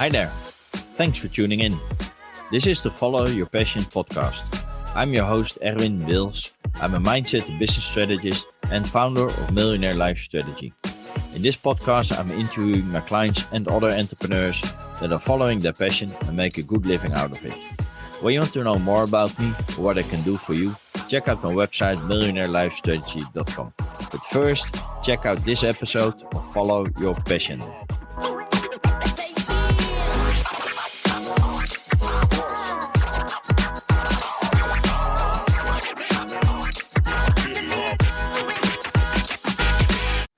Hi there. Thanks for tuning in. This is the Follow Your Passion podcast. I'm your host, Erwin Wils. I'm a mindset and business strategist and founder of Millionaire Life Strategy. In this podcast, I'm interviewing my clients and other entrepreneurs that are following their passion and make a good living out of it. When you want to know more about me or what I can do for you, check out my website, millionaireLifestrategy.com. But first, check out this episode of Follow Your Passion.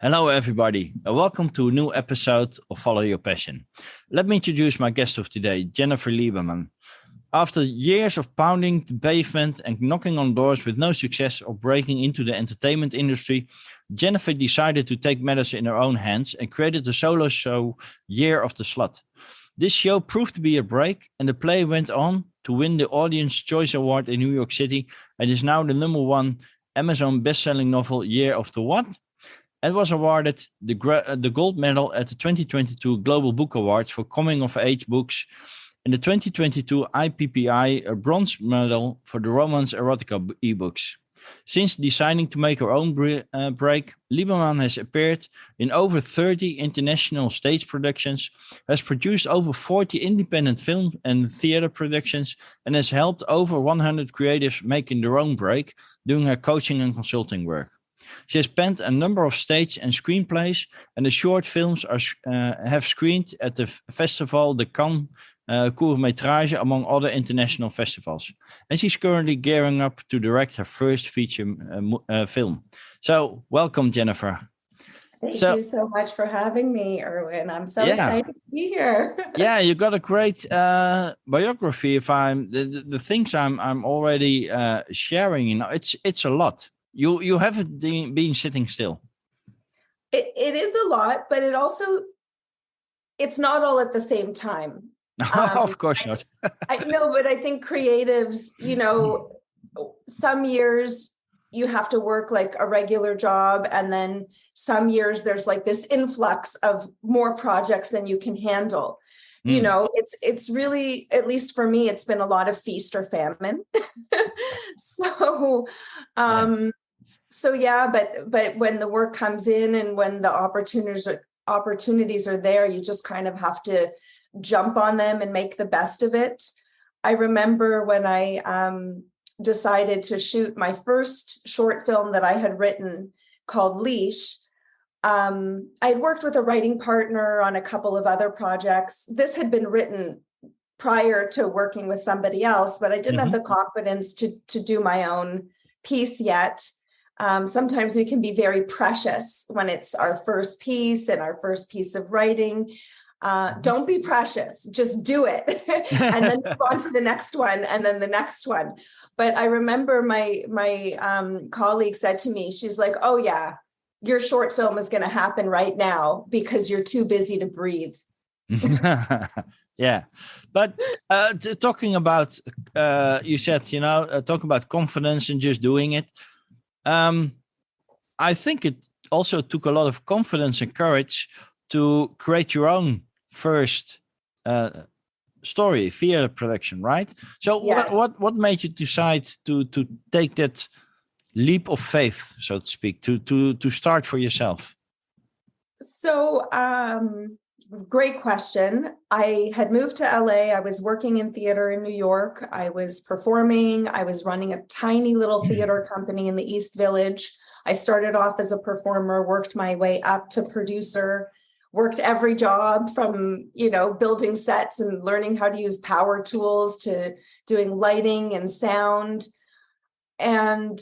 Hello, everybody, and welcome to a new episode of Follow Your Passion. Let me introduce my guest of today, Jennifer Lieberman. After years of pounding the pavement and knocking on doors with no success or breaking into the entertainment industry, Jennifer decided to take matters in her own hands and created the solo show Year of the Slut. This show proved to be a break, and the play went on to win the Audience Choice Award in New York City and is now the #1 Amazon best-selling novel Year of the What? And was awarded the gold medal at the 2022 Global Book Awards for coming-of-age books and the 2022 IPPI a bronze medal for the romance erotica ebooks. Since deciding to make her own break, Lieberman has appeared in over 30 international stage productions, has produced over 40 independent film and theater productions, and has helped over 100 creatives making their own break, doing her coaching and consulting work. She has penned a number of stage and screenplays, and the short films have screened at the festival, the Cannes Court-Métrage, among other international festivals. And she's currently gearing up to direct her first feature film. So, welcome, Jennifer. Thank you so much for having me, Erwin. I'm so excited to be here. Yeah, you got a great biography. If the things I'm already sharing, it's a lot. You haven't been sitting still. It is a lot, but it's not all at the same time. Of course not. I know, but I think creatives, some years you have to work like a regular job, and then some years there's like this influx of more projects than you can handle. It's really, at least for me, it's been a lot of feast or famine. But when the work comes in and when the opportunities are there, you just kind of have to jump on them and make the best of it. I remember when I decided to shoot my first short film that I had written called Leash. I'd worked with a writing partner on a couple of other projects. This had been written prior to working with somebody else, but I didn't have the confidence to do my own piece yet. Sometimes we can be very precious when it's our first piece and our first piece of writing. Don't be precious, just do it. And then move on to the next one and then the next one. But I remember my colleague said to me, she's like, oh yeah, your short film is going to happen right now because you're too busy to breathe. Yeah. But talking about, you said, talk about confidence and just doing it. I think it also took a lot of confidence and courage to create your own first story, theater production, right? So what made you decide to take that leap of faith, so to speak, to start for yourself? So, great question. I had moved to LA. I was working in theater in New York. I was performing. I was running a tiny little theater company in the East Village. I started off as a performer, worked my way up to producer, worked every job from, building sets and learning how to use power tools to doing lighting and sound. And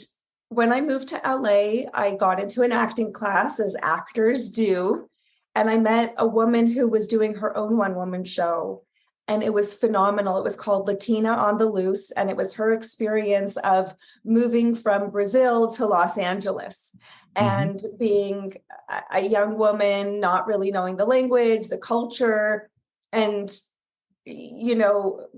when I moved to LA, I got into an acting class, as actors do. And I met a woman who was doing her own one-woman show. And it was phenomenal. It was called Latina on the Loose. And it was her experience of moving from Brazil to Los Angeles and being a young woman, not really knowing the language, the culture, and,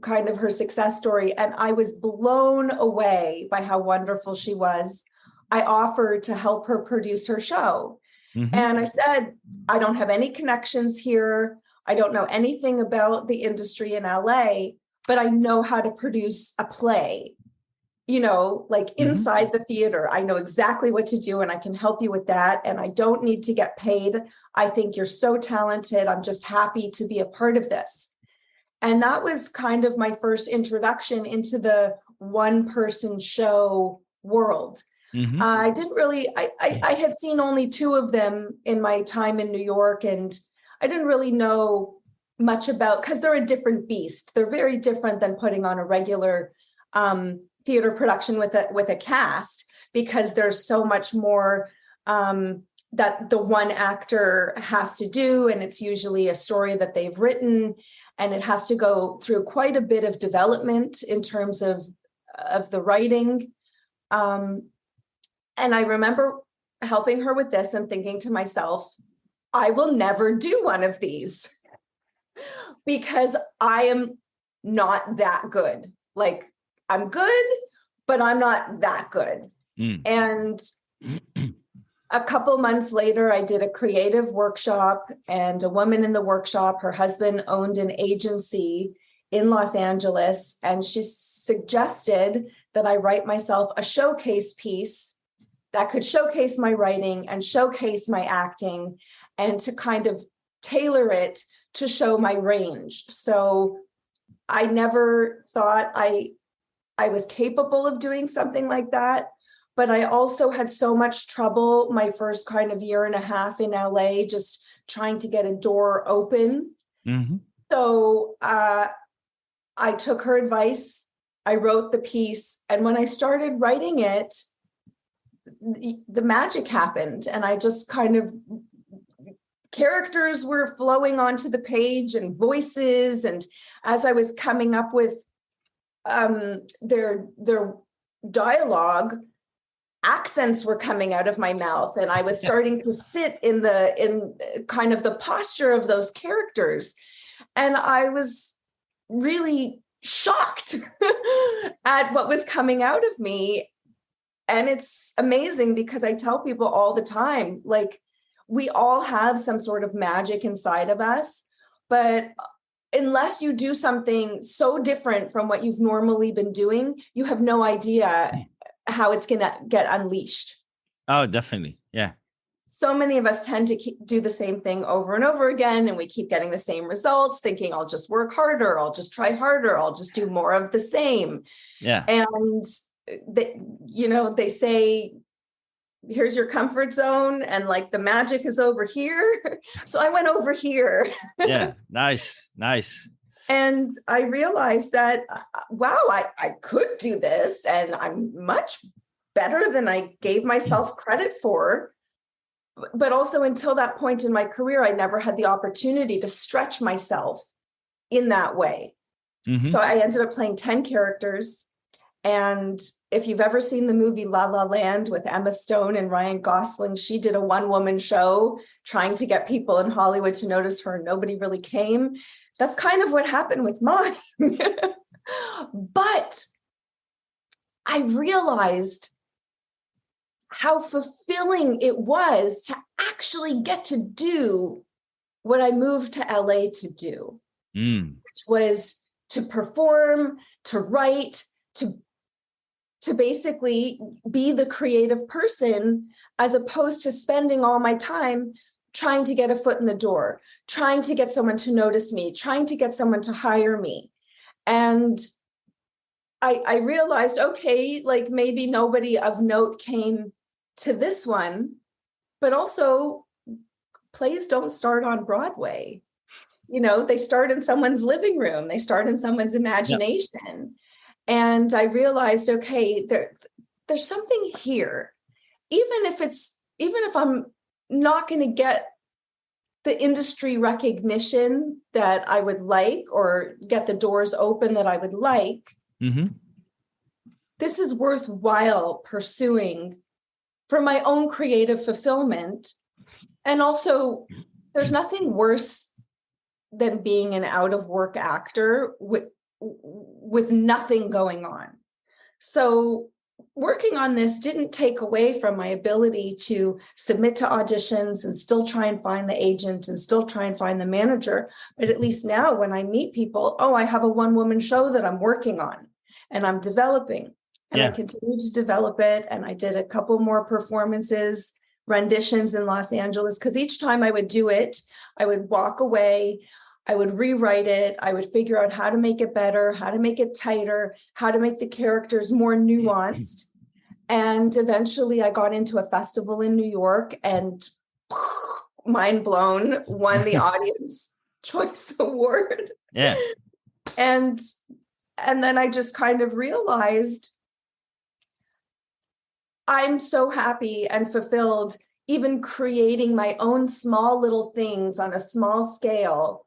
kind of her success story. And I was blown away by how wonderful she was. I offered to help her produce her show. And I said, I don't have any connections here. I don't know anything about the industry in LA, but I know how to produce a play, like inside the theater. I know exactly what to do and I can help you with that. And I don't need to get paid. I think you're so talented. I'm just happy to be a part of this. And that was kind of my first introduction into the one-person show world. I didn't really, I had seen only 2 of them in my time in New York, and I didn't really know much about, because they're a different beast. They're very different than putting on a regular theater production with a cast, because there's so much more that the one actor has to do, and it's usually a story that they've written, and it has to go through quite a bit of development in terms of the writing. And I remember helping her with this and thinking to myself, I will never do one of these because I am not that good. Like, I'm good, but I'm not that good. And a couple months later, I did a creative workshop, and a woman in the workshop, her husband owned an agency in Los Angeles, and she suggested that I write myself a showcase piece that could showcase my writing and showcase my acting, and to kind of tailor it to show my range. So I never thought I was capable of doing something like that. But I also had so much trouble my first kind of year and a half in LA, just trying to get a door open. So I took her advice. I wrote the piece. And when I started writing it, the magic happened. And I just kind of, characters were flowing onto the page and voices. And as I was coming up with their dialogue, accents were coming out of my mouth, and I was starting to sit in kind of the posture of those characters. And I was really shocked at what was coming out of me. And it's amazing, because I tell people all the time, like, we all have some sort of magic inside of us, but unless you do something so different from what you've normally been doing, you have no idea how it's going to get unleashed. Oh, definitely. Yeah. So many of us tend to do the same thing over and over again, and we keep getting the same results, thinking, I'll just work harder, I'll just try harder, I'll just do more of the same. Yeah. And they say, here's your comfort zone, and like the magic is over here. So I went over here. Yeah. Nice. And I realized that, wow, I could do this, and I'm much better than I gave myself credit for. But also, until that point in my career, I never had the opportunity to stretch myself in that way. So I ended up playing 10 characters. And if you've ever seen the movie La La Land with Emma Stone and Ryan Gosling, she did a one-woman show trying to get people in Hollywood to notice her. Nobody really came. That's kind of what happened with mine. But I realized how fulfilling it was to actually get to do what I moved to LA to do, which was to perform, to write, to basically be the creative person, as opposed to spending all my time trying to get a foot in the door, trying to get someone to notice me, trying to get someone to hire me. And I realized, okay, like maybe nobody of note came to this one, but also plays don't start on Broadway. They start in someone's living room, they start in someone's imagination. Yep. And I realized, okay, there's something here, even if I'm not going to get the industry recognition that I would like, or get the doors open that I would like. This is worthwhile pursuing for my own creative fulfillment. And also, there's nothing worse than being an out of work actor with nothing going on. So working on this didn't take away from my ability to submit to auditions and still try and find the agent and still try and find the manager. But at least now when I meet people, oh, I have a one-woman show that I'm working on and I'm developing. And I continue to develop it. And I did a couple more performances, renditions in Los Angeles, because each time I would do it, I would walk away, I would rewrite it, I would figure out how to make it better, how to make it tighter, how to make the characters more nuanced. And eventually I got into a festival in New York and mind blown, won the Audience Choice Award. Yeah. And then I just kind of realized I'm so happy and fulfilled, even creating my own small little things on a small scale,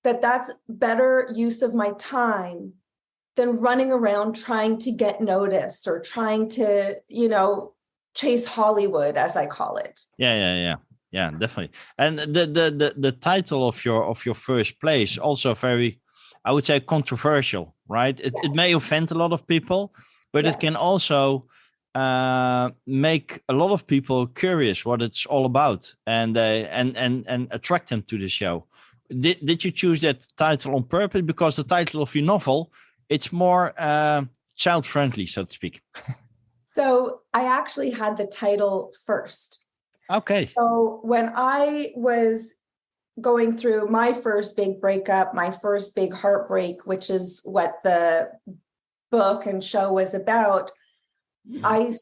that's better use of my time than running around trying to get noticed or trying to, chase Hollywood, as I call it. Yeah, definitely. And the title of your first play is also very, I would say, controversial, right? It may offend a lot of people, but it can also make a lot of people curious what it's all about and attract them to the show. Did you choose that title on purpose? Because the title of your novel, it's more child friendly, so to speak. So I actually had the title first. Okay. So when I was going through my first big breakup, my first big heartbreak, which is what the book and show was about, I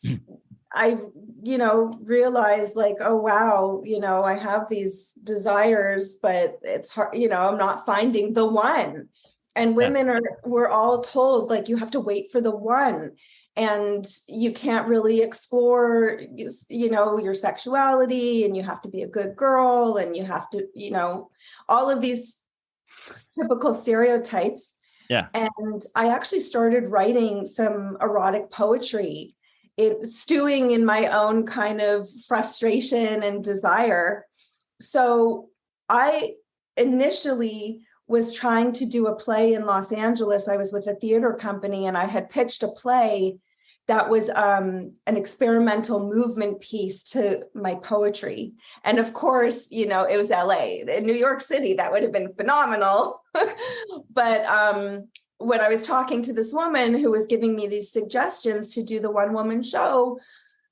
realized like, oh, wow, I have these desires, but it's hard, I'm not finding the one. And women we're all told, like, you have to wait for the one. And you can't really explore, your sexuality, and you have to be a good girl, and you have to, all of these typical stereotypes. Yeah. And I actually started writing some erotic poetry, stewing in my own kind of frustration and desire. So I initially was trying to do a play in Los Angeles. I was with a theater company, and I had pitched a play that was an experimental movement piece to my poetry. And of course, it was LA. In New York City, that would have been phenomenal. But when I was talking to this woman who was giving me these suggestions to do the one-woman show,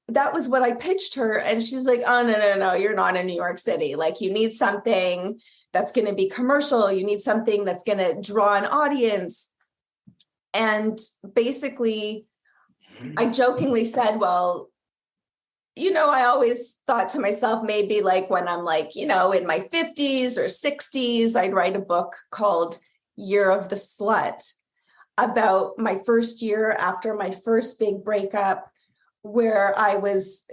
that was what I pitched her. And she's like, oh, no, you're not in New York City. Like, you need something that's going to be commercial. You need something that's going to draw an audience. And basically, I jokingly said, well, I always thought to myself, maybe like when I'm like, in my 50s or 60s, I'd write a book called Year of the Slut about my first year after my first big breakup, where I was,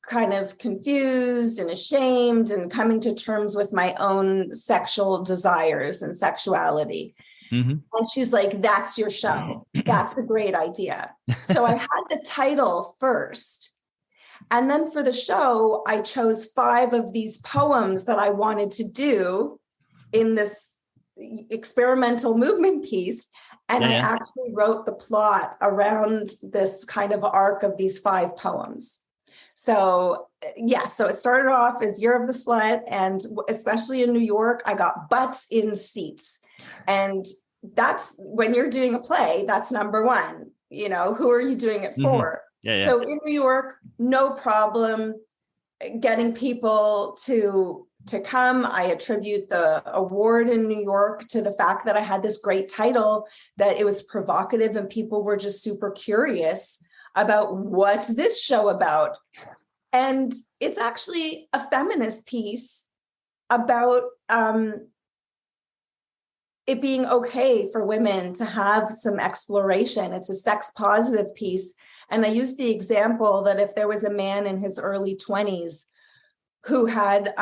kind of confused and ashamed and coming to terms with my own sexual desires and sexuality. Mm-hmm. And she's like, that's your show. That's a great idea. So I had the title first. And then for the show, I chose 5 of these poems that I wanted to do in this experimental movement piece. And I actually wrote the plot around this kind of arc of these 5 poems. So so it started off as Year of the Slut, and especially in New York, I got butts in seats. And that's when you're doing a play, that's number one. Who are you doing it for? Mm-hmm. So in New York, no problem getting people to come. I attribute the award in New York to the fact that I had this great title, that it was provocative, and people were just super curious about what's this show about. And it's actually a feminist piece about it being okay for women to have some exploration. It's a sex positive piece. And I use the example that if there was a man in his early 20s who had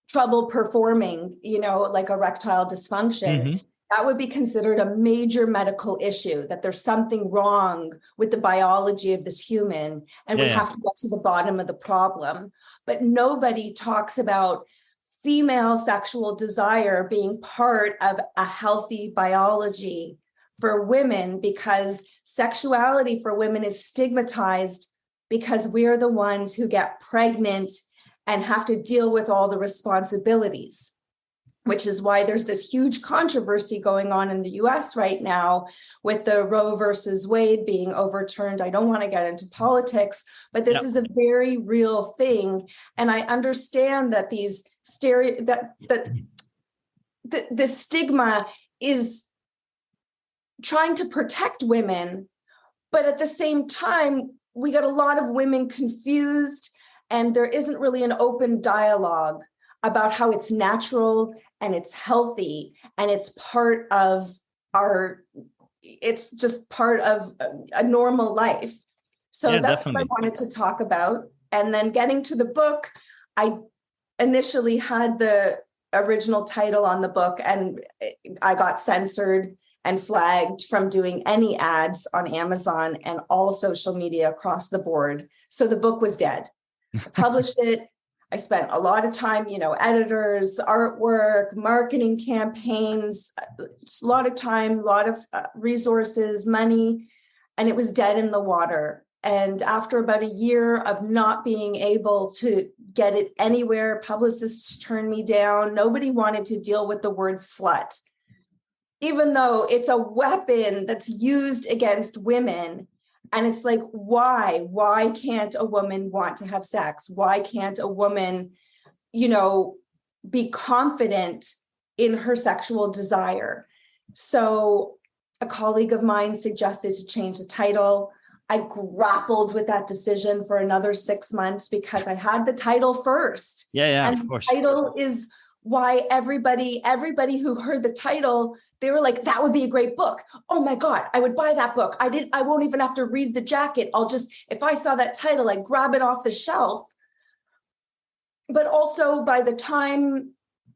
trouble performing, like erectile dysfunction, that would be considered a major medical issue, that there's something wrong with the biology of this human, and we have to get to the bottom of the problem. But nobody talks about female sexual desire being part of a healthy biology for women, because sexuality for women is stigmatized because we're the ones who get pregnant and have to deal with all the responsibilities, which is why there's this huge controversy going on in the US right now with the Roe versus Wade being overturned. I don't want to get into politics, but this is a very real thing. And I understand that the stigma is trying to protect women, but at the same time, we got a lot of women confused, and there isn't really an open dialogue about how it's natural and it's healthy and it's part of it's just part of a normal life. So that's definitely what I wanted to talk about. And then getting to the book, I initially had the original title on the book, and I got censored and flagged from doing any ads on Amazon and all social media across the board. So the book was dead. I published it. I spent a lot of time, editors, artwork, marketing campaigns, a lot of time, a lot of resources, money, and it was dead in the water. And after about a year of not being able to get it anywhere, publicists turned me down. Nobody wanted to deal with the word slut, even though it's a weapon that's used against women. And it's like, why can't a woman want to have sex? Why can't a woman, be confident in her sexual desire? So a colleague of mine suggested to change the title. I grappled with that decision for another 6 months because I had the title first. Yeah, and of course. The title is why everybody who heard the title, they were like, that would be a great book. Oh my God, I would buy that book. I won't even have to read the jacket. If I saw that title, I'd grab it off the shelf. But also by the time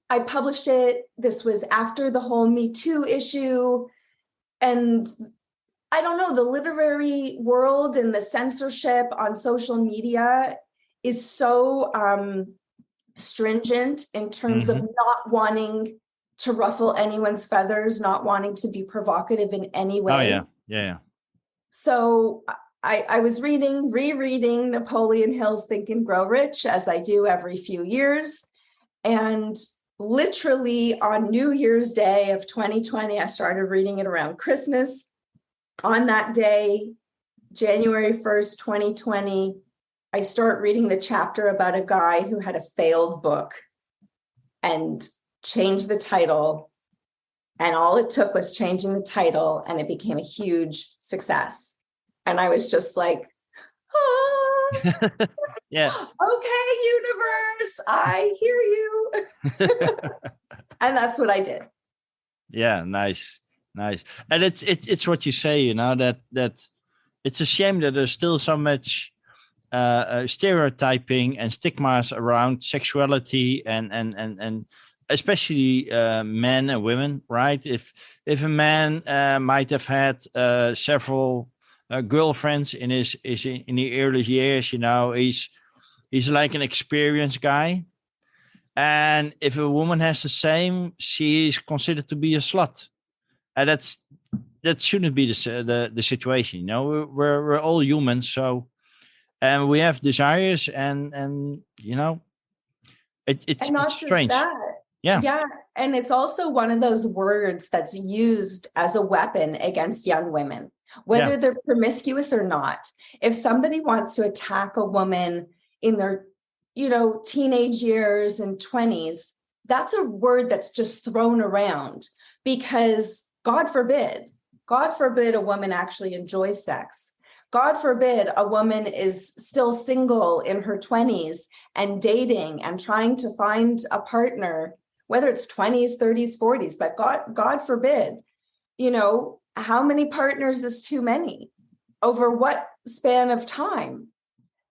I published it, this was after the whole Me Too issue. And I don't know, the literary world and the censorship on social media is so stringent in terms of not wanting to ruffle anyone's feathers, not wanting to be provocative in any way. Oh, yeah. So I was rereading Napoleon Hill's Think and Grow Rich, as I do every few years. And literally on New Year's Day of 2020, I started reading it around Christmas. On that day, January 1st, 2020, I start reading the chapter about a guy who had a failed book and changed the title. And all it took was changing the title, and it became a huge success. And I was just like, yeah. Okay, universe, I hear you. And that's what I did. Yeah, nice. And it's what you say, that it's a shame that there's still so much stereotyping and stigmas around sexuality and especially men and women, right? If a man might have had several girlfriends in the early years, he's like an experienced guy, and if a woman has the same, she is considered to be a slut, and that shouldn't be the situation. We're all humans, so. And we have desires, and it's strange. Yeah, and it's also one of those words that's used as a weapon against young women, whether they're promiscuous or not. If somebody wants to attack a woman in their, teenage years and 20s, that's a word that's just thrown around because God forbid a woman actually enjoys sex. God forbid a woman is still single in her 20s and dating and trying to find a partner, whether it's 20s, 30s, 40s, but God forbid, how many partners is too many? Over what span of time?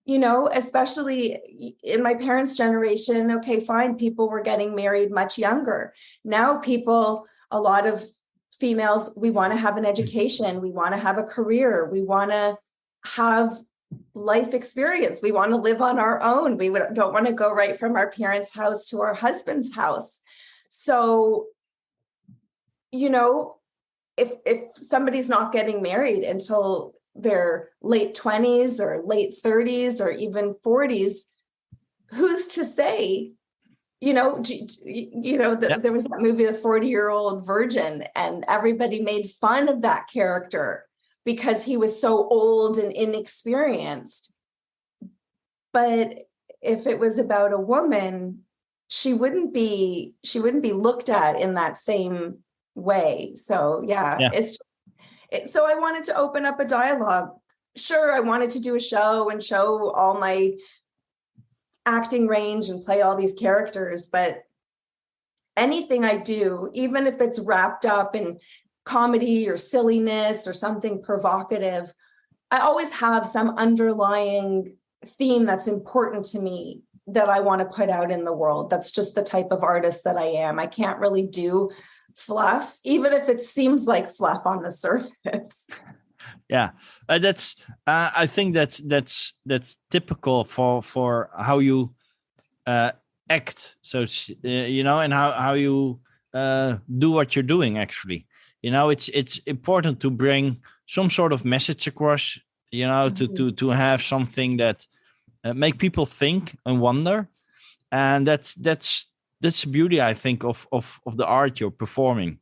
Especially in my parents' generation, okay, fine, people were getting married much younger. Now a lot of females, we want to have an education, we want to have a career, we want to have life experience, we want to live on our own, we don't want to go right from our parents' house to our husband's house. So, if somebody's not getting married until their late 20s or late 30s or even 40s, who's to say? There was that movie, The 40-Year-Old Virgin, and everybody made fun of that character because he was so old and inexperienced. But if it was about a woman, she wouldn't be looked at in that same way. So so I wanted to open up a dialogue. Sure, I wanted to do a show and show all my acting range and play all these characters, but anything I do, even if it's wrapped up in comedy or silliness or something provocative, I always have some underlying theme that's important to me that I want to put out in the world. That's just the type of artist that I am. I can't really do fluff, even if it seems like fluff on the surface. Yeah, I think that's typical for how you act. So and how you do what you're doing. Actually, it's important to bring some sort of message across. To have something that make people think and wonder, and that's the beauty, I think, of the art you're performing,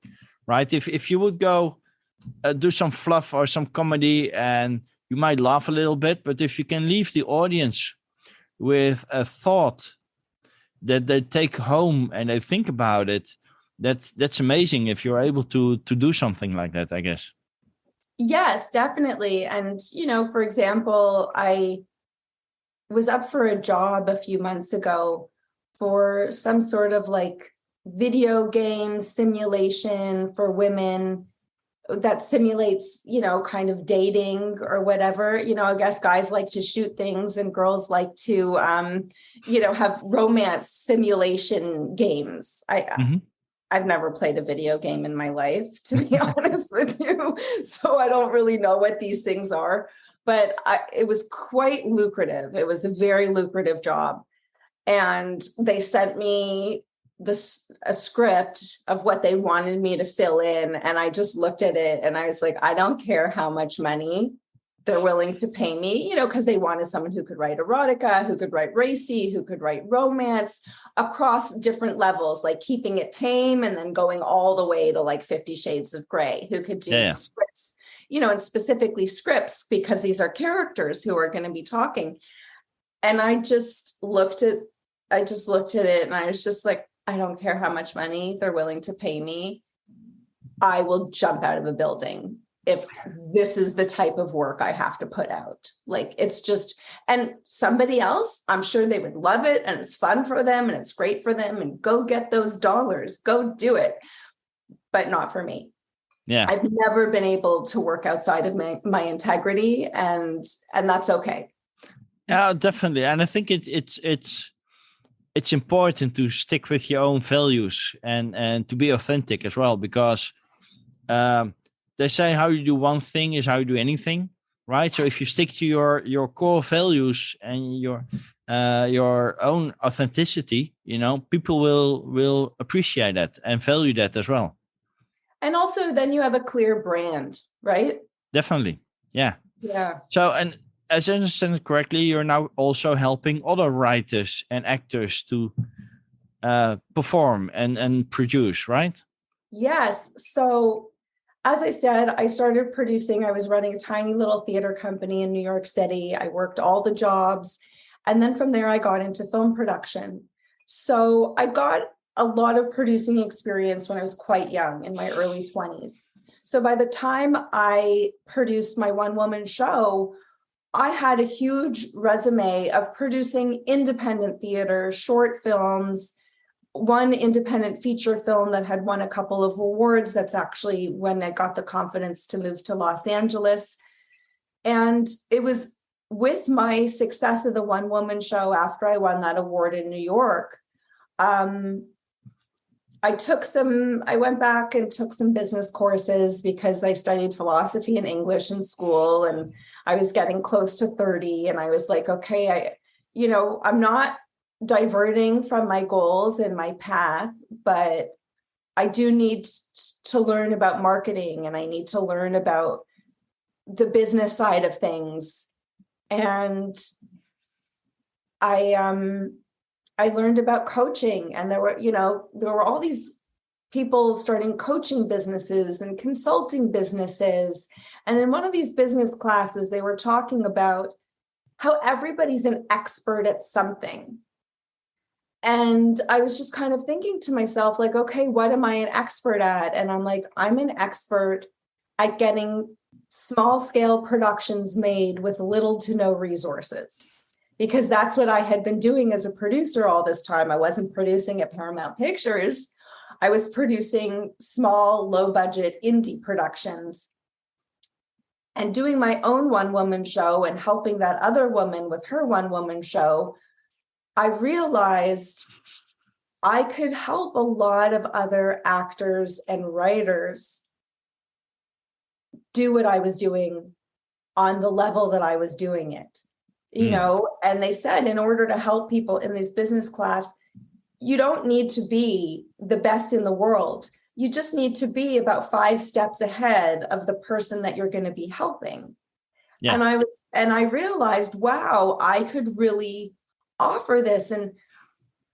right? If you would go do some fluff or some comedy, and you might laugh a little bit, but if you can leave the audience with a thought that they take home and they think about it, that's amazing. If you're able to do something like that, I guess. Yes, definitely. And for example, I was up for a job a few months ago for some sort of like video game simulation for women that simulates, kind of dating or whatever. I guess guys like to shoot things and girls like to, have romance simulation games. I've never played a video game in my life, to be honest with you. So I don't really know what these things are, but it was quite lucrative. It was a very lucrative job. And they sent me a script of what they wanted me to fill in. And I just looked at it and I was like, I don't care how much money they're willing to pay me, because they wanted someone who could write erotica, who could write racy, who could write romance across different levels, like keeping it tame and then going all the way to like 50 Shades of Grey, who could do scripts, and specifically scripts because these are characters who are going to be talking. And I just looked at it and I was just like, I don't care how much money they're willing to pay me. I will jump out of a building if this is the type of work I have to put out. Like, it's just, and somebody else, I'm sure they would love it and it's fun for them and it's great for them and go get those dollars, go do it, but not for me. Yeah. I've never been able to work outside of my integrity, and that's okay. Yeah, definitely. And I think it's important to stick with your own values and to be authentic as well, because they say how you do one thing is how you do anything, right? So if you stick to your core values and your own authenticity, people will appreciate that and value that as well. And also then you have a clear brand, right? Definitely. Yeah. Yeah. So, and as I understand it correctly, you're now also helping other writers and actors to perform and produce, right? Yes. So as I said, I started producing. I was running a tiny little theater company in New York City. I worked all the jobs. And then from there, I got into film production. So I got a lot of producing experience when I was quite young, in my early 20s. So by the time I produced my one-woman show, I had a huge resume of producing independent theater, short films, one independent feature film that had won a couple of awards. That's actually when I got the confidence to move to Los Angeles. And it was with my success of the one-woman show after I won that award in New York, I went back and took some business courses because I studied philosophy and English in school, and I was getting close to 30. And I was like, okay, I'm not diverting from my goals and my path, but I do need to learn about marketing, and I need to learn about the business side of things. And I learned about coaching, and there were all these people starting coaching businesses and consulting businesses. And in one of these business classes, they were talking about how everybody's an expert at something. And I was just kind of thinking to myself, like, okay, what am I an expert at? And I'm like, I'm an expert at getting small scale productions made with little to no resources, because that's what I had been doing as a producer all this time. I wasn't producing at Paramount Pictures. I was producing small, low budget indie productions and doing my own one-woman show and helping that other woman with her one-woman show. I realized I could help a lot of other actors and writers do what I was doing on the level that I was doing it, and they said, in order to help people in this business class, you don't need to be the best in the world. You just need to be about 5 steps ahead of the person that you're going to be helping. Yeah. And I realized, wow, I could really offer this. And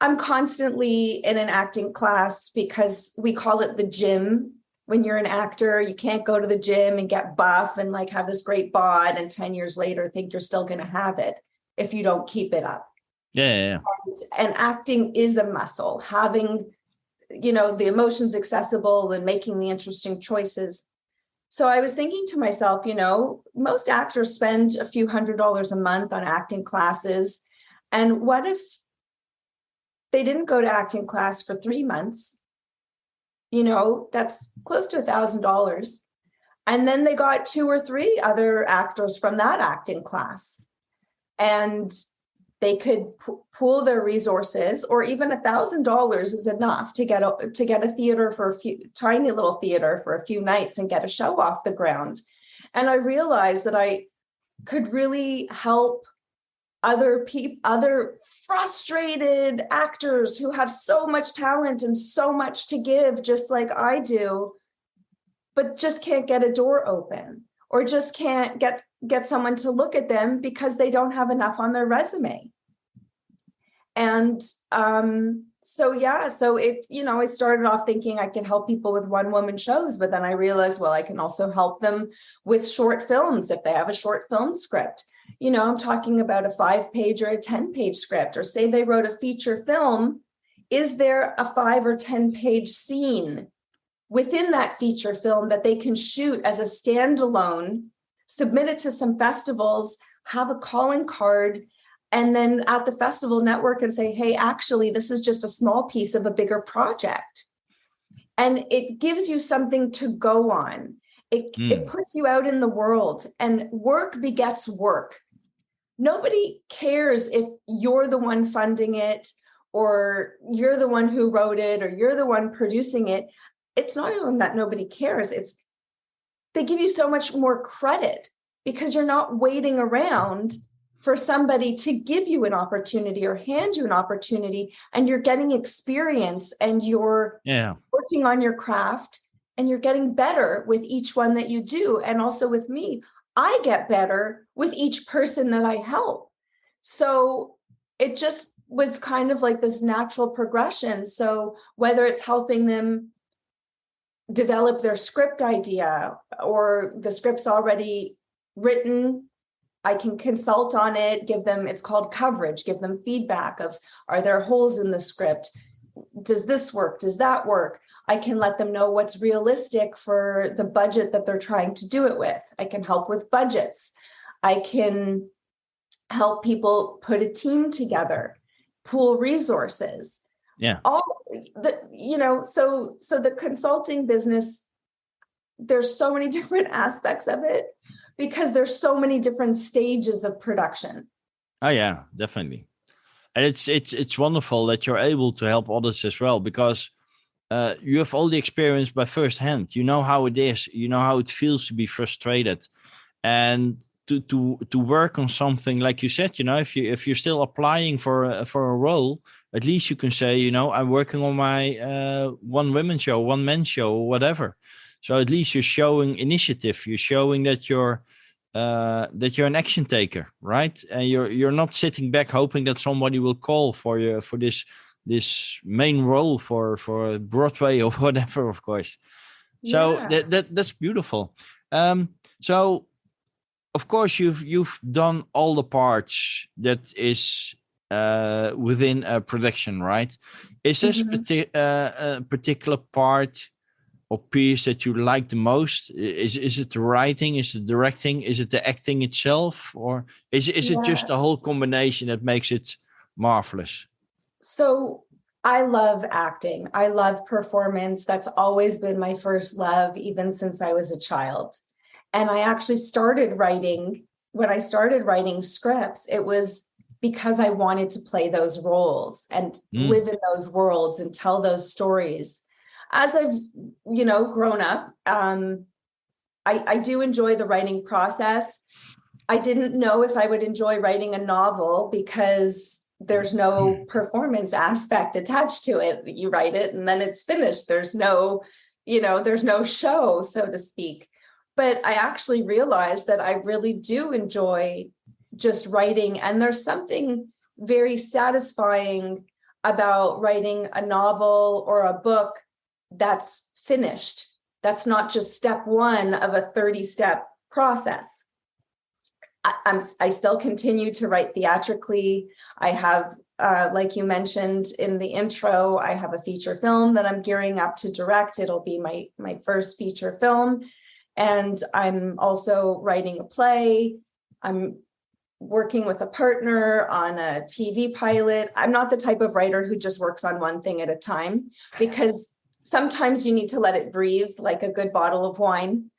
I'm constantly in an acting class, because we call it the gym. When you're an actor, you can't go to the gym and get buff and like have this great bod and 10 years later think you're still going to have it if you don't keep it up. Yeah. And acting is a muscle. Having, the emotions accessible and making the interesting choices. So I was thinking to myself, most actors spend a few $100s a month on acting classes. And what if they didn't go to acting class for 3 months? That's close to $1,000. And then they got 2 or 3 other actors from that acting class. And they could pool their resources, or even $1,000 is enough to get a theater for tiny little theater for a few nights and get a show off the ground. And I realized that I could really help other frustrated actors who have so much talent and so much to give, just like I do, but just can't get a door open, or just can't get someone to look at them because they don't have enough on their resume. And so it, I started off thinking I could help people with one-woman shows, but then I realized, well, I can also help them with short films if they have a short film script. I'm talking about a 5-page or a 10-page script, or say they wrote a feature film. Is there a 5 or 10-page scene within that feature film that they can shoot as a standalone, submit it to some festivals, have a calling card, and then at the festival network and say, hey, actually, this is just a small piece of a bigger project. And it gives you something to go on. It puts you out in the world, and work begets work. Nobody cares if you're the one funding it, or you're the one who wrote it, or you're the one producing it. It's not even that nobody cares. They give you so much more credit because you're not waiting around for somebody to give you an opportunity or hand you an opportunity, and you're getting experience, and you're working on your craft, and you're getting better with each one that you do. And also with me, I get better with each person that I help. So it just was kind of like this natural progression. So whether it's helping them develop their script idea, or the script's already written, I can consult on it, it's called coverage, give them feedback of, are there holes in the script? Does this work? Does that work? I can let them know what's realistic for the budget that they're trying to do it with. I can help with budgets. I can help people put a team together, pool resources. Yeah. So the consulting business, there's so many different aspects of it, because there's so many different stages of production. Oh yeah, definitely. And it's wonderful that you're able to help others as well, because you have all the experience by first hand. You know how it is. You know how it feels to be frustrated, and to work on something, like you said, if you're still applying for a role, at least you can say, I'm working on my one woman show, one man show, or whatever. So at least you're showing initiative. You're showing that you're an action taker, right? And you're not sitting back hoping that somebody will call for you for this main role for Broadway or whatever, of course. So that's beautiful. So of course you've done all the parts that is within a production, right? Is there a particular part or piece that you like the most? Is it the writing? Is it directing? Is it the acting itself? Or is it just the whole combination that makes it marvelous? So I love acting. I love performance. That's always been my first love, even since I was a child. And I actually started writing, when I started writing scripts, it was because I wanted to play those roles and live in those worlds and tell those stories. As I've, grown up, I do enjoy the writing process. I didn't know if I would enjoy writing a novel because there's no performance aspect attached to it. You write it and then it's finished. There's no show, so to speak. But I actually realized that I really do enjoy just writing. And there's something very satisfying about writing a novel or a book that's finished. That's not just step one of a 30-step process. I still continue to write theatrically. I have, like you mentioned in the intro, I have a feature film that I'm gearing up to direct. It'll be my first feature film. And I'm also writing a play. I'm working with a partner on a TV pilot. I'm not the type of writer who just works on one thing at a time, because sometimes you need to let it breathe like a good bottle of wine.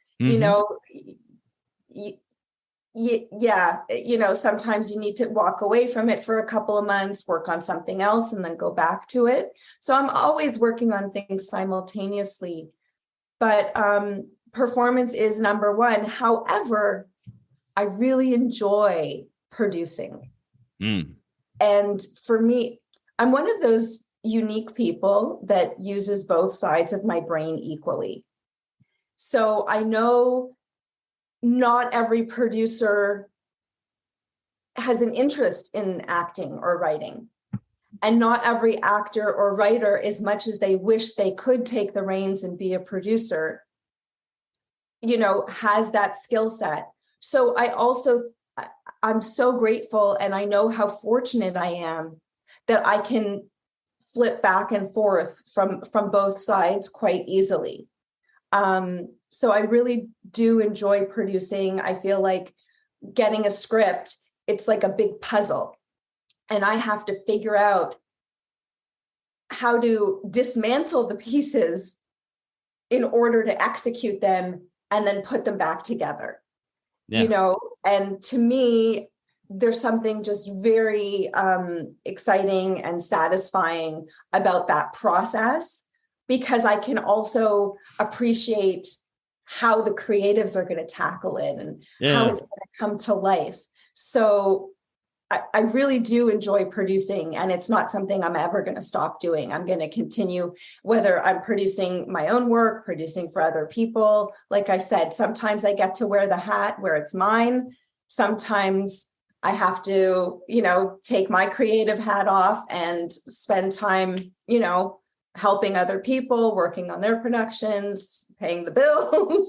Sometimes you need to walk away from it for a couple of months, work on something else, and then go back to it. So I'm always working on things simultaneously. But performance is number one. However, I really enjoy producing. And for me, I'm one of those unique people that uses both sides of my brain equally. So I know not every producer has an interest in acting or writing. And not every actor or writer, as much as they wish they could take the reins and be a producer, has that skill set. So I'm so grateful, and I know how fortunate I am that I can flip back and forth from both sides quite easily. So I really do enjoy producing. I feel like getting a script, it's like a big puzzle, and I have to figure out how to dismantle the pieces in order to execute them and then put them back together. And to me, there's something just very exciting and satisfying about that process, because I can also appreciate how the creatives are going to tackle it and how it's going to come to life. So I really do enjoy producing, and it's not something I'm ever going to stop doing. I'm going to continue, whether I'm producing my own work, producing for other people. Like I said, sometimes I get to wear the hat where it's mine. Sometimes I have to, take my creative hat off and spend time, helping other people, working on their productions, paying the bills.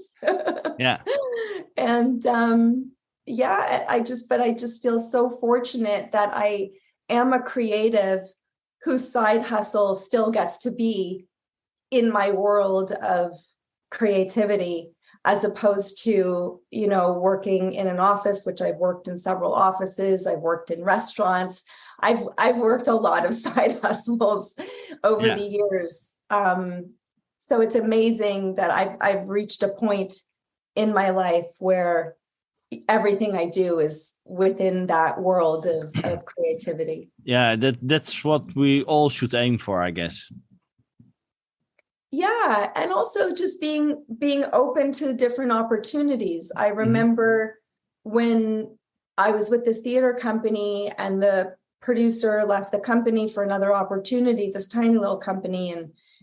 And I just feel so fortunate that I am a creative whose side hustle still gets to be in my world of creativity, as opposed to, working in an office, which I've worked in several offices. I've worked in restaurants. I've worked a lot of side hustles over the years. So it's amazing that I've reached a point in my life where everything I do is within that world of creativity. Yeah, that's what we all should aim for, I guess. Yeah, and also just being open to different opportunities. I remember when I was with this theater company and the producer left the company for another opportunity, this tiny little company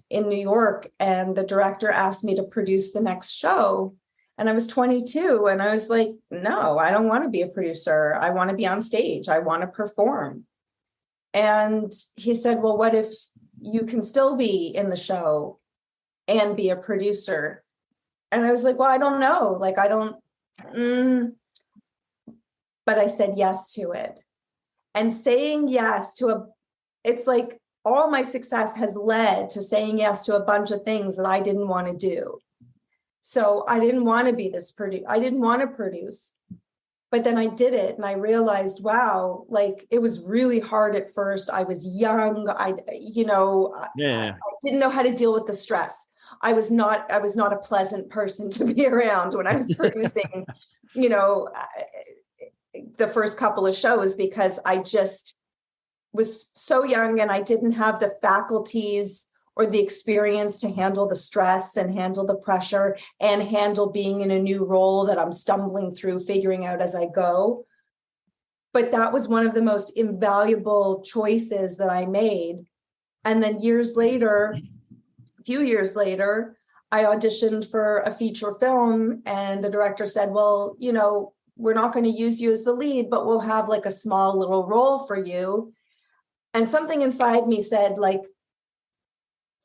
in New York, and the director asked me to produce the next show. And I was 22 and I was like, no, I don't want to be a producer. I want to be on stage. I want to perform. And he said, well, what if you can still be in the show and be a producer? And I was like, well, I don't know. Like, I don't, but I said yes to it. And saying yes to it's like all my success has led to saying yes to a bunch of things that I didn't want to do. So I didn't want to be I didn't want to produce, but then I did it and I realized, wow, like it was really hard at first. I was young. I didn't know how to deal with the stress. I was not a pleasant person to be around when I was producing, the first couple of shows, because I just was so young and I didn't have the faculties or the experience to handle the stress and handle the pressure and handle being in a new role that I'm stumbling through, figuring out as I go. But that was one of the most invaluable choices that I made. And then a few years later, I auditioned for a feature film and the director said, well, we're not going to use you as the lead, but we'll have like a small little role for you. And something inside me said, like,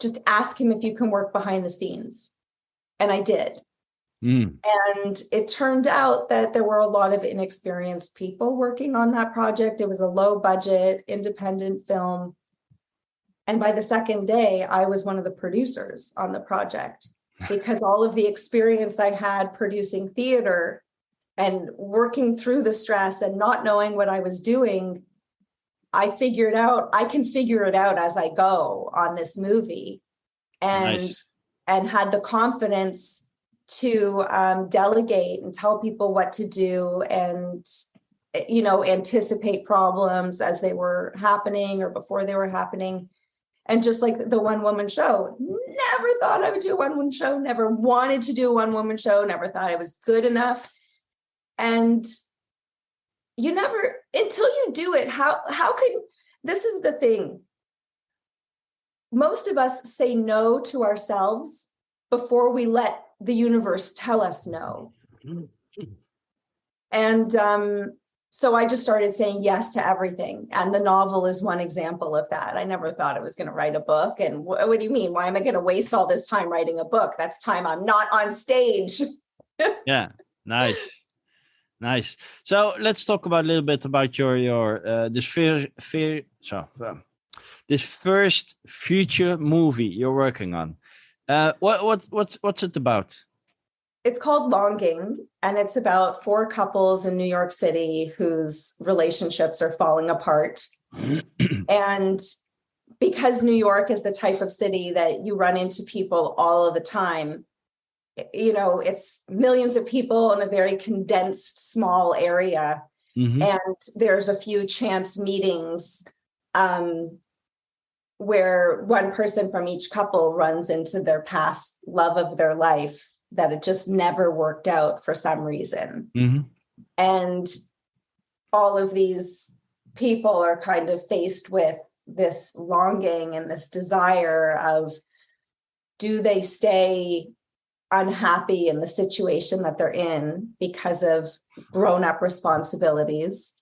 just ask him if you can work behind the scenes. And I did. And it turned out that there were a lot of inexperienced people working on that project. It was a low budget, independent film. And by the second day, I was one of the producers on the project because all of the experience I had producing theater and working through the stress and not knowing what I was doing, I can figure it out as I go on this movie, and nice. And had the confidence to delegate and tell people what to do and, anticipate problems as they were happening or before they were happening. And just like the one-woman show, never thought I would do a one-woman show, never wanted to do a one-woman show, never thought I was good enough. And you never, until you do it, this is the thing. Most of us say no to ourselves before we let the universe tell us no. And so I just started saying yes to everything. And the novel is one example of that. I never thought I was going to write a book. And what do you mean? Why am I going to waste all this time writing a book? That's time I'm not on stage. Yeah, nice. Nice. So let's talk about a little bit about your this first feature movie you're working on. What's it about? It's called Longing, and it's about 4 couples in New York City whose relationships are falling apart. And because New York is the type of city that you run into people all of the time, it's millions of people in a very condensed, small area. Mm-hmm. And there's a few chance meetings where one person from each couple runs into their past love of their life that it just never worked out for some reason. Mm-hmm. And all of these people are kind of faced with this longing and this desire of, do they stay unhappy in the situation that they're in because of grown-up responsibilities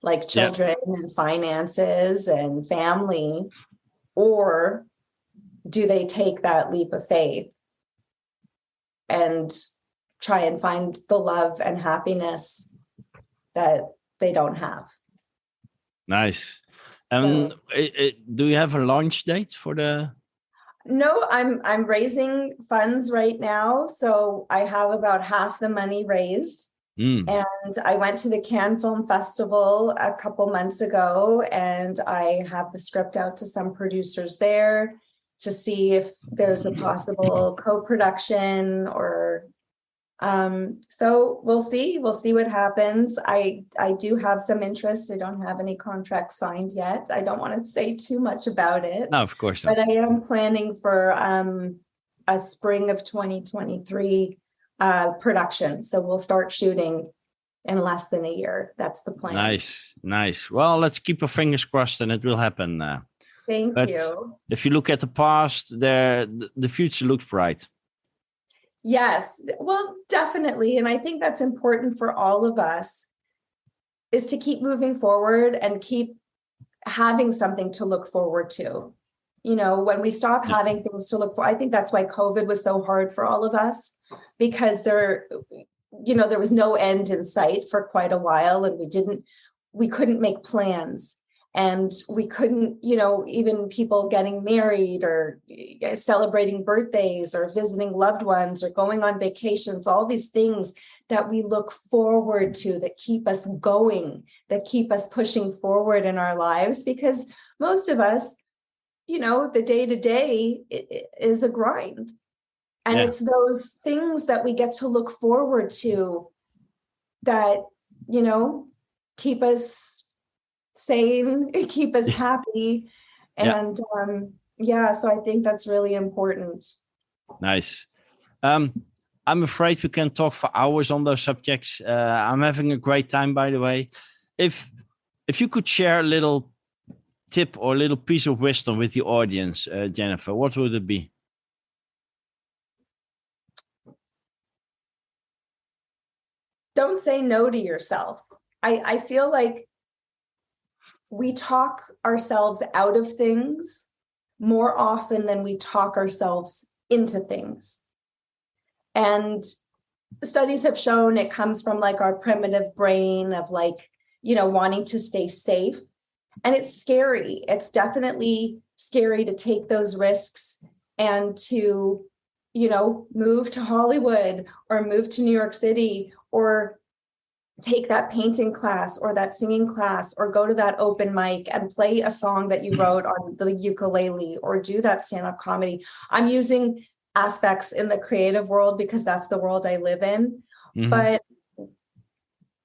like children and finances and family, or do they take that leap of faith and try and find the love and happiness that they don't have? Nice. Do you have a launch date for the? No, I'm raising funds right now. So I have about half the money raised. And I went to the Cannes Film Festival a couple months ago, and I have the script out to some producers there to see if there's a possible co-production or so we'll see what happens. I do have some interest. I don't have any contracts signed yet. I don't want to say too much about it. No, of course not. But I am planning for a spring of 2023 production. So we'll start shooting in less than a year. That's the plan. Nice. Well, let's keep our fingers crossed and it will happen. Thank you. If you look at the past, the future looks bright. Yes, well, definitely. And I think that's important for all of us, is to keep moving forward and keep having something to look forward to. When we stop having things to look for, I think that's why COVID was so hard for all of us, because there was no end in sight for quite a while, and we couldn't make plans, and we couldn't, even people getting married or celebrating birthdays or visiting loved ones or going on vacations, all these things that we look forward to that keep us going, that keep us pushing forward in our lives, because most of us, the day-to-day is a grind. And it's those things that we get to look forward to that, keep us sane, keep us happy. And so I think that's really important. Nice. I'm afraid we can talk for hours on those subjects. I'm having a great time, by the way. If you could share a little tip or a little piece of wisdom with the audience, Jennifer, what would it be? Don't say no to yourself. I feel like we talk ourselves out of things more often than we talk ourselves into things. And studies have shown it comes from like our primitive brain of wanting to stay safe. And it's scary. It's definitely scary to take those risks and to, move to Hollywood or move to New York City or take that painting class or that singing class or go to that open mic and play a song that you wrote on the ukulele or do that stand-up comedy. I'm using aspects in the creative world because that's the world I live in. Mm-hmm. But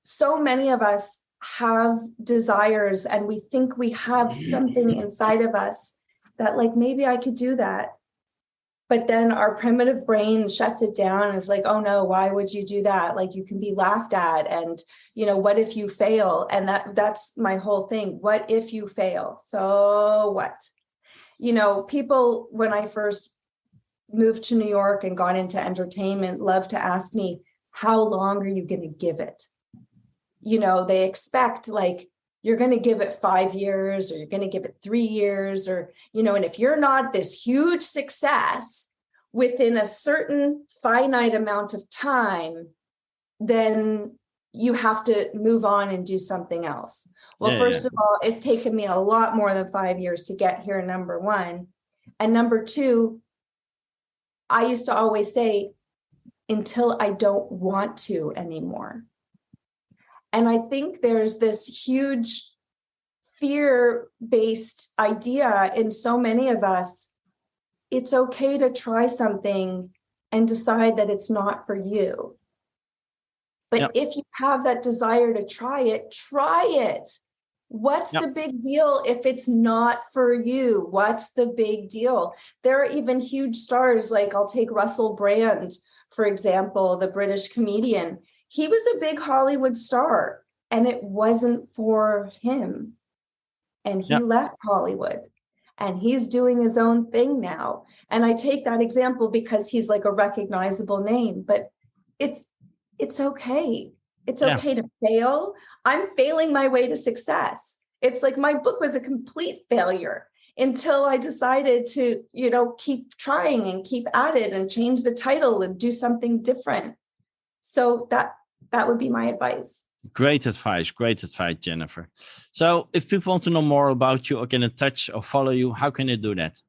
so many of us have desires and we think we have something inside of us that maybe I could do that. But then our primitive brain shuts it down and is like, oh no, why would you do that? You can be laughed at. And, what if you fail? And that's my whole thing. What if you fail? So what? People, when I first moved to New York and got into entertainment, love to ask me, how long are you going to give it? They expect you're going to give it 5 years or you're going to give it 3 years or, and if you're not this huge success within a certain finite amount of time, then you have to move on and do something else. Well, first of all, it's taken me a lot more than 5 years to get here, number one. And number two, I used to always say, until I don't want to anymore. And I think there's this huge fear-based idea in so many of us. It's okay to try something and decide that it's not for you. But if you have that desire to try it. What's the big deal if it's not for you? What's the big deal? There are even huge stars, I'll take Russell Brand, for example, the British comedian. He was a big Hollywood star and it wasn't for him. And he left Hollywood and he's doing his own thing now. And I take that example because he's a recognizable name, but it's okay. It's okay to fail. I'm failing my way to success. It's my book was a complete failure until I decided to, keep trying and keep at it and change the title and do something different. So that would be my advice. Great advice, Jennifer. So if people want to know more about you or get in touch or follow you, how can they do that?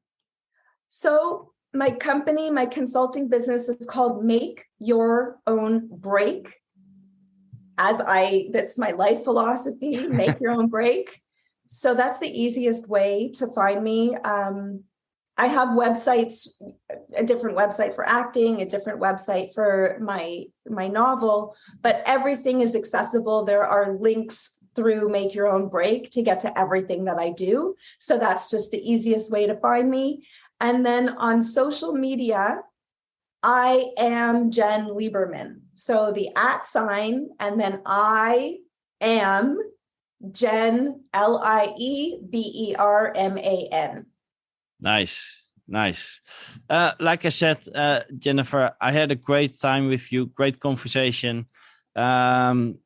So my company, my consulting business is called Make Your Own Break. That's my life philosophy, make your own break. So that's the easiest way to find me. I have websites, a different website for acting, a different website for my novel, but everything is accessible. There are links through Make Your Own Break to get to everything that I do. So that's just the easiest way to find me. And then on social media, I am Jen Lieberman. So the @ and then I am Jen, Lieberman. Nice. Like I said, Jennifer, I had a great time with you. Great conversation. Thank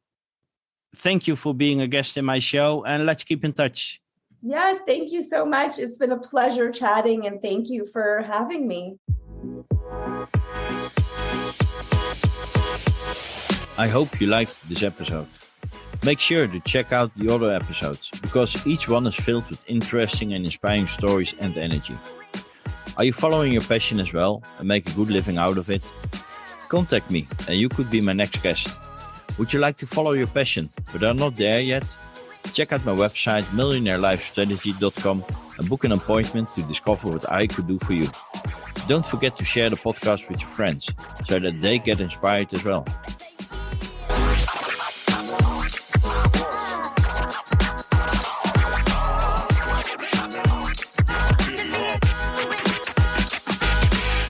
you for being a guest in my show, and let's keep in touch. Yes, thank you so much. It's been a pleasure chatting, and thank you for having me. I hope you liked this episode. Make sure to check out the other episodes, because each one is filled with interesting and inspiring stories and energy. Are you following your passion as well and make a good living out of it? Contact me and you could be my next guest. Would you like to follow your passion but are not there yet? Check out my website millionairelifestrategy.com and book an appointment to discover what I could do for you. Don't forget to share the podcast with your friends so that they get inspired as well.